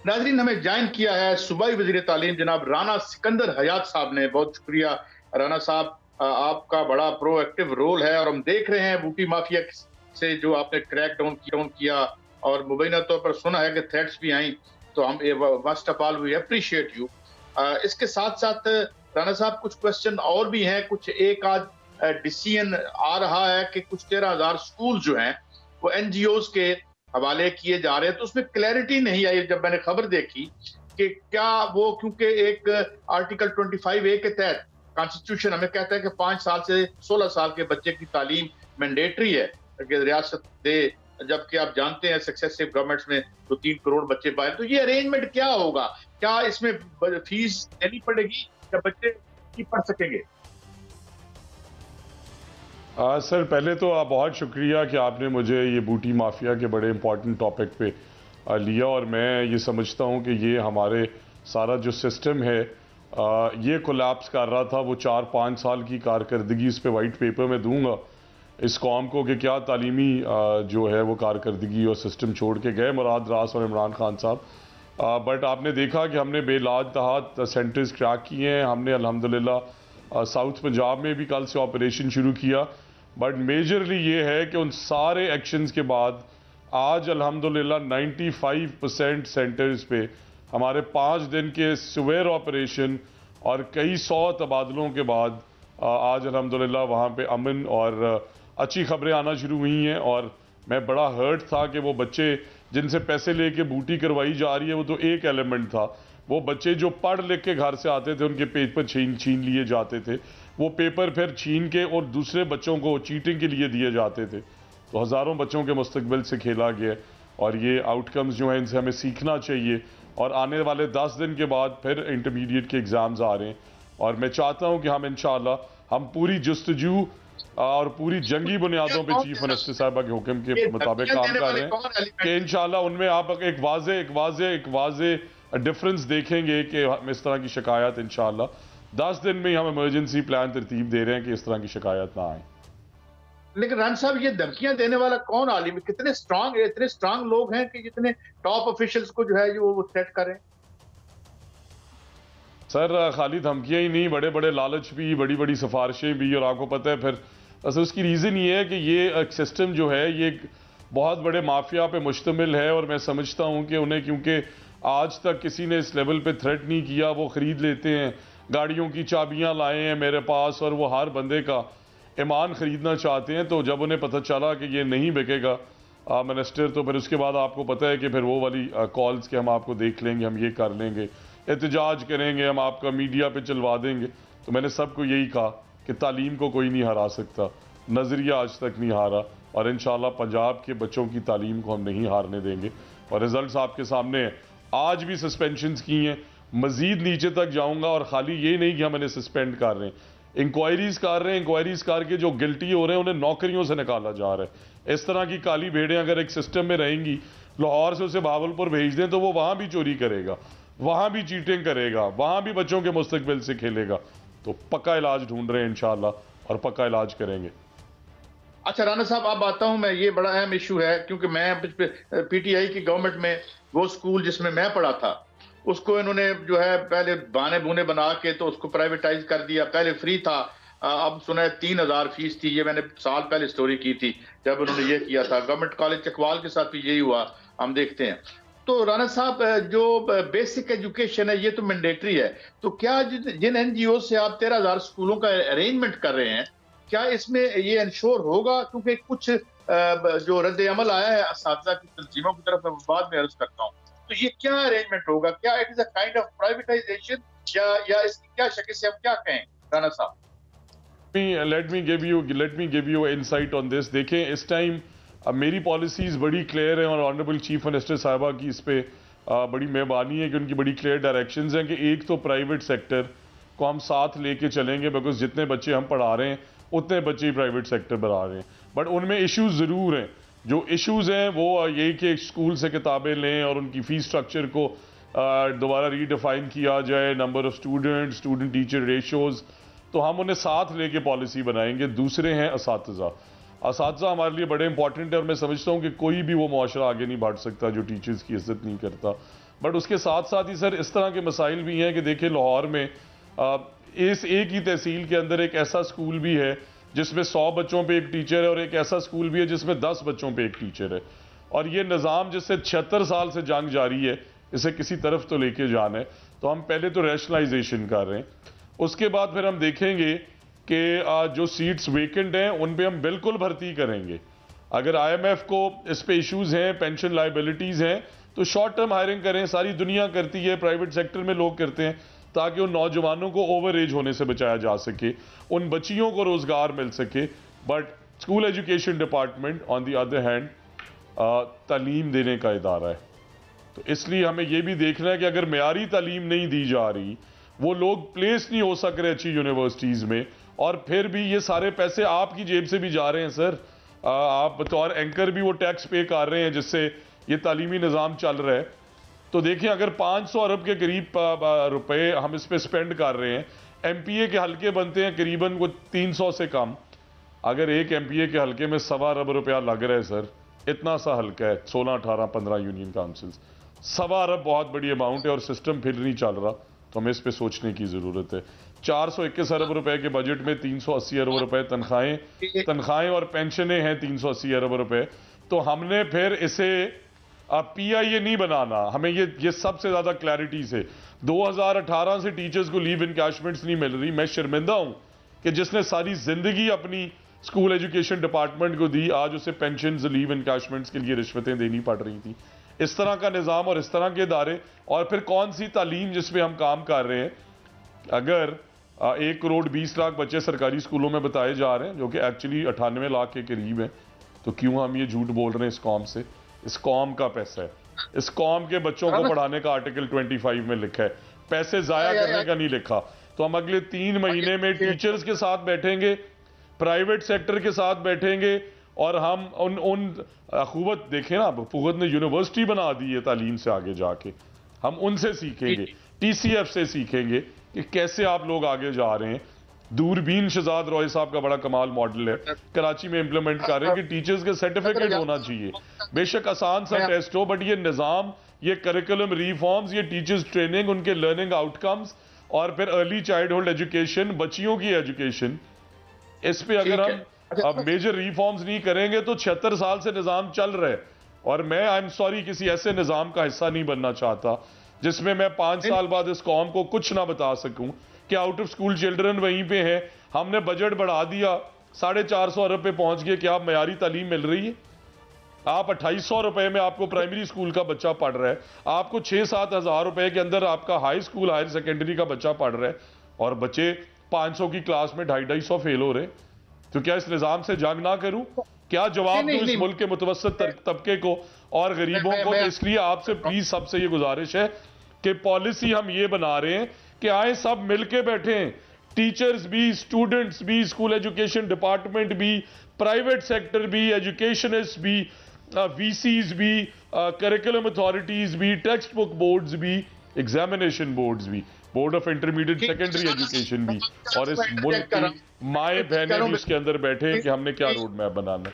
नाजरीन, हमें ज्वाइन किया है सूबाई वजीर तालीम जनाब राना सिकंदर हयात साहब ने। बहुत शुक्रिया राना साहब, आपका बड़ा प्रोएक्टिव रोल है और हम देख रहे हैं बूटी माफिया से जो आपने क्रैक डाउन किया और मुबैना तौर पर सुना है कि थ्रेट्स भी आई, तो हम first of all we appreciate you. इसके साथ साथ राना साहब कुछ क्वेश्चन और भी हैं, कुछ एक आध डिसीजन आ रहा है कि कुछ 13,000 स्कूल जो हैं वो एनजीओज के हवाले किए जा रहे हैं, तो उसमें क्लैरिटी नहीं आई जब मैंने खबर देखी कि क्या वो, क्योंकि एक आर्टिकल 25A के तहत कॉन्स्टिट्यूशन हमें कहता है कि 5 साल से 16 साल के बच्चे की तालीम मैंडेटरी है कि रियासत दे, जबकि आप जानते हैं सक्सेसिव गवर्नमेंट्स में तो 3 करोड़ बच्चे पाए। तो ये अरेंजमेंट क्या होगा? क्या इसमें फीस देनी पड़ेगी या बच्चे नहीं पढ़ सकेंगे? सर, पहले तो आप बहुत शुक्रिया कि आपने मुझे ये बूटी माफिया के बड़े इंपॉर्टेंट टॉपिक पे लिया, और मैं ये समझता हूँ कि ये हमारे सारा जो सिस्टम है ये कोलैप्स कर रहा था। वो 4-5 साल की कारकर्दगी इस पे वाइट पेपर में दूंगा इस कौम को कि क्या तालीमी जो है वो कारकर्दगी और सिस्टम छोड़ के गए मुराद रास और इमरान खान साहब। बट आपने देखा कि हमने बेलाज तहत सेंटर्स क्रैक किए हैं। हमने अल्हम्दुलिल्लाह साउथ पंजाब में भी कल से ऑपरेशन शुरू किया। बट मेजरली ये है कि उन सारे एक्शंस के बाद आज अल्हम्दुलिल्लाह 95% सेंटर्स पे हमारे 5 दिन के सवेर ऑपरेशन और कई 100 तबादलों के बाद आज अल्हम्दुलिल्लाह वहाँ पे अमन और अच्छी खबरें आना शुरू हुई हैं। और मैं बड़ा हर्ट था कि वो बच्चे जिनसे पैसे लेके बूटी करवाई जा रही है, वो तो एक एलिमेंट था। वो बच्चे जो पढ़ लिख के घर से आते थे, उनके पेपर छीन लिए जाते थे, वो पेपर फिर छीन के और दूसरे बच्चों को चीटिंग के लिए दिए जाते थे। तो हज़ारों बच्चों के मुस्तकबिल से खेला गया, और ये आउटकम्स जो हैं इनसे हमें सीखना चाहिए। और आने वाले 10 दिन के बाद फिर इंटरमीडिएट के एग्ज़ाम्स आ रहे हैं, और मैं चाहता हूँ कि हम इंशाअल्लाह हम पूरी जस्तजू और पूरी जंगी बुनियादों पे चीफ मिनिस्टर साहबा के हुक्म के मुताबिक काम कर रहे हैं कि इंशाअल्लाह उनमें आप एक वाजे डिफरेंस देखेंगे कि हम इस तरह की शिकायत इंशाअल्लाह 10 दिन में ही हम इमरजेंसी प्लान तरतीब दे रहे हैं कि इस तरह की शिकायत ना आए। लेकिन रान साहब, ये धमकियां देने वाला कौन आलिम, कितने स्ट्रांग, इतने स्ट्रांग लोग हैं कि जितने टॉप ऑफिशियल्स को जो है जो वो थ्रेट करें? सर, खाली धमकियां ही नहीं, बड़े बड़े लालच भी, बड़ी बड़ी सिफारिशें भी। और आपको पता है फिर असल उसकी रीज़न ये है कि ये एक सिस्टम जो है ये एक बहुत बड़े माफिया पे मुश्तमिल है। और मैं समझता हूँ कि उन्हें, क्योंकि आज तक किसी ने इस लेवल पे थ्रेट नहीं किया, वो ख़रीद लेते हैं, गाड़ियों की चाबियाँ लाए हैं मेरे पास, और वो हर बंदे का ईमान ख़रीदना चाहते हैं। तो जब उन्हें पता चला कि ये नहीं बिकेगा मिनिस्टर, तो फिर उसके बाद आपको पता है कि फिर वो वाली कॉल्स के हम आपको देख लेंगे, हम ये कर लेंगे, एहतजाज करेंगे, हम आपका मीडिया पे चलवा देंगे। तो मैंने सबको यही कहा कि तालीम को कोई नहीं हरा सकता, नज़रिया आज तक नहीं हारा, और इंशाअल्लाह पंजाब के बच्चों की तालीम को हम नहीं हारने देंगे। और रिजल्ट्स आपके सामने हैं। आज भी सस्पेंशंस की हैं, मजीद नीचे तक जाऊंगा। और खाली ये नहीं कि हम इन्हें सस्पेंड कर रहे हैं, इंक्वायरीज कर रहे हैं। इंक्वायरीज करके जो गिल्टी हो रहे हैं उन्हें नौकरियों से निकाला जा रहा है। इस तरह की काली भेड़ें अगर एक सिस्टम में रहेंगी, लाहौर से उसे भावलपुर भेज दें तो वो वहां भी चोरी करेगा, वहां भी चीटिंग करेगा, वहां भी बच्चों के मुस्तकबिल से खेलेगा। तो पक्का इलाज ढूंढ रहे हैं इंशाअल्लाह, और पक्का इलाज करेंगे। अच्छा राना साहब, अब आता हूं मैं, ये बड़ा अहम इशू है क्योंकि मैं पीटीआई की गवर्नमेंट में वो स्कूल जिसमें मैं पढ़ा था उसको इन्होंने जो है पहले बाने बुने बना के तो उसको प्राइवेटाइज कर दिया। पहले फ्री था, अब सुना है 3,000 फीस थी। ये मैंने साल पहले स्टोरी की थी जब उन्होंने ये किया था। गवर्नमेंट कॉलेज चकवाल के साथ भी यही हुआ, हम देखते हैं। तो राना साहब, जो बेसिक एजुकेशन है ये तो मैंडेटरी है, तो क्या जिन एनजीओ से आप 13,000 स्कूलों का अरेंजमेंट कर रहे हैं, क्या इसमें ये इंश्योर होगा? क्योंकि कुछ जो रद्द अमल आया है असातिज़ा की तंजीमों की तरफ, मैं बाद में अर्ज करता हूँ, तो ये क्या अरेंजमेंट होगा? क्या it is a kind of privatisation या इसकी क्या शक्ल से हम क्या कहें राना साहब? Let me give you insight on this. देखें, इस टाइम मेरी पॉलिसीज बड़ी क्लियर है, और ऑनरेबल चीफ मिनिस्टर साहिबा की इस पे बड़ी मेहरबानी है कि उनकी बड़ी क्लियर डायरेक्शंस हैं कि एक तो प्राइवेट सेक्टर को हम साथ लेके चलेंगे, बिकॉज जितने बच्चे हम पढ़ा रहे हैं उतने बच्चे ही प्राइवेट सेक्टर बढ़ा रहे हैं। बट उनमें इश्यूज ज़रूर हैं। जो इश्यूज हैं वो यही कि स्कूल से किताबें लें और उनकी फ़ीस स्ट्रक्चर को दोबारा रीडिफाइन किया जाए, number of student teacher ratios, तो हम उन्हें साथ लेके पॉलिसी बनाएंगे। दूसरे हैं असातिज़ा हमारे लिए बड़े इंपॉर्टेंट है, और मैं समझता हूँ कि कोई भी वो मुआशरा आगे नहीं बढ़ सकता जो टीचर्स की इज्जत नहीं करता। बट उसके साथ साथ ही सर इस तरह के मसाइल भी हैं कि देखिए लाहौर में इस एक ही तहसील के अंदर एक ऐसा स्कूल भी है जिसमें 100 बच्चों पे एक टीचर है और एक ऐसा स्कूल भी है जिसमें 10 बच्चों पे एक टीचर है। और ये निज़ाम जिससे 76 साल से जंग जारी है, इसे किसी तरफ तो लेके जाना है, तो हम पहले तो रैशनलाइजेशन कर रहे हैं। उसके बाद फिर हम देखेंगे कि जो सीट्स वेकेंट हैं उन पे हम बिल्कुल भर्ती करेंगे। अगर IMF को इस पे इश्यूज हैं, पेंशन लाइबिलिटीज हैं, तो शॉर्ट टर्म हायरिंग करें। सारी दुनिया करती है, प्राइवेट सेक्टर में लोग करते हैं, ताकि उन नौजवानों को ओवर एज होने से बचाया जा सके, उन बच्चियों को रोजगार मिल सके। But school education department on the other hand तालीम देने का इदारा है, तो इसलिए हमें यह भी देखना है कि अगर मेयारी तालीम नहीं दी जा रही, वो लोग प्लेस नहीं हो सक रहे अच्छी यूनिवर्सिटीज में, और फिर भी ये सारे पैसे आपकी जेब से भी जा रहे हैं सर। आप बतौर एंकर भी वो टैक्स पे कर रहे हैं जिससे ये तालीमी निज़ाम चल रहा है। तो देखिए अगर 500 अरब के करीब रुपए हम इस पे स्पेंड कर रहे हैं, MPA के हल्के बनते हैं करीबन वो 300 से कम। अगर एक MPA के हल्के में 1.25 अरब रुपया लग रहा है सर, इतना सा हल्का है, 16, 18, 15 यूनियन काउंसिल्स, 1.25 अरब बहुत बड़ी अमाउंट है और सिस्टम फिर नहीं चल रहा, तो हमें इस पे सोचने की जरूरत है। 421 अरब रुपए के बजट में 380 अरब रुपए तनख्वाहें और पेंशनें हैं 380 अरब रुपए। तो हमने फिर इसे PIA नहीं बनाना, हमें ये सबसे ज्यादा क्लैरिटी से 2018 से टीचर्स को लीव इनकैशमेंट्स नहीं मिल रही। मैं शर्मिंदा हूं कि जिसने सारी जिंदगी अपनी स्कूल एजुकेशन डिपार्टमेंट को दी, आज उसे पेंशन लीव इनकैशमेंट्स के लिए रिश्वतें देनी पड़ रही थी। इस तरह का निज़ाम और इस तरह के इदारे, और फिर कौन सी तालीम जिसपे हम काम कर रहे हैं। अगर 1 करोड़ 20 लाख बच्चे सरकारी स्कूलों में बताए जा रहे हैं, जो कि एक्चुअली 98 लाख के करीब हैं, तो क्यों हम ये झूठ बोल रहे हैं इस कौम से? इस कौम का पैसा है, इस कौम के बच्चों को पढ़ाने का आर्टिकल 25 में लिखा है, पैसे जाया करने का नहीं लिखा। तो हम अगले 3 महीने में टीचर्स के साथ बैठेंगे, प्राइवेट सेक्टर के साथ बैठेंगे, और हम उन अखुवत देखें ना, अखुवत ने यूनिवर्सिटी बना दी है तालीम से आगे जाके, हम उनसे सीखेंगे, TCF से सीखेंगे कि कैसे आप लोग आगे जा रहे हैं। दूरबीन शहजाद रॉय साहब का बड़ा कमाल मॉडल है, कराची में इंप्लीमेंट कर रहे हैं कि टीचर्स के सर्टिफिकेट होना चाहिए। बेशक आसान सा टेस्ट हो, बट ये निज़ाम, ये करिकुलम रिफॉर्म्स, ये टीचर्स ट्रेनिंग, उनके लर्निंग आउटकम्स, और फिर अर्ली चाइल्डहुड एजुकेशन, बच्चियों की एजुकेशन, इस पे अगर हम अब मेजर रिफॉर्म्स नहीं करेंगे तो 76 साल से निज़ाम चल रहा है। और मैं आई एम सॉरी किसी ऐसे निज़ाम का हिस्सा नहीं बनना चाहता जिसमें मैं 5 साल बाद इस कौम को कुछ ना बता सकूं कि आउट ऑफ स्कूल चिल्ड्रन वहीं पे हैं, हमने बजट बढ़ा दिया, 450 अरब पे पहुंच गए, कि आप मयारी तालीम मिल रही है? आप 2800 रुपए में आपको प्राइमरी स्कूल का बच्चा पढ़ रहा है, आपको 6-7 हज़ार रुपए के अंदर आपका हाई स्कूल हायर सेकेंडरी का बच्चा पढ़ रहा है, और बच्चे 500 की क्लास में 250-250 फेल हो रहे। तो क्या इस निज़ाम से जंग ना करूं? क्या जवाब दूं इस मुल्क के मुतवस्सित तबके को और गरीबों को? तो इसलिए आपसे प्लीज सबसे ये गुजारिश है कि पॉलिसी हम ये बना रहे हैं कि आए सब मिलके बैठें, टीचर्स भी, स्टूडेंट्स भी, स्कूल एजुकेशन डिपार्टमेंट भी, प्राइवेट सेक्टर भी, एजुकेशनिस्ट भी, VCs भी, करिकुलम अथॉरिटीज भी, टेक्स्ट बुक बोर्ड्स भी, एग्जामिनेशन बोर्ड्स भी, board of intermediate secondary education भी, और इस मुल्क की माए बहनें भी उसके अंदर बैठे कि हमने क्या रोड मैप बनाना है।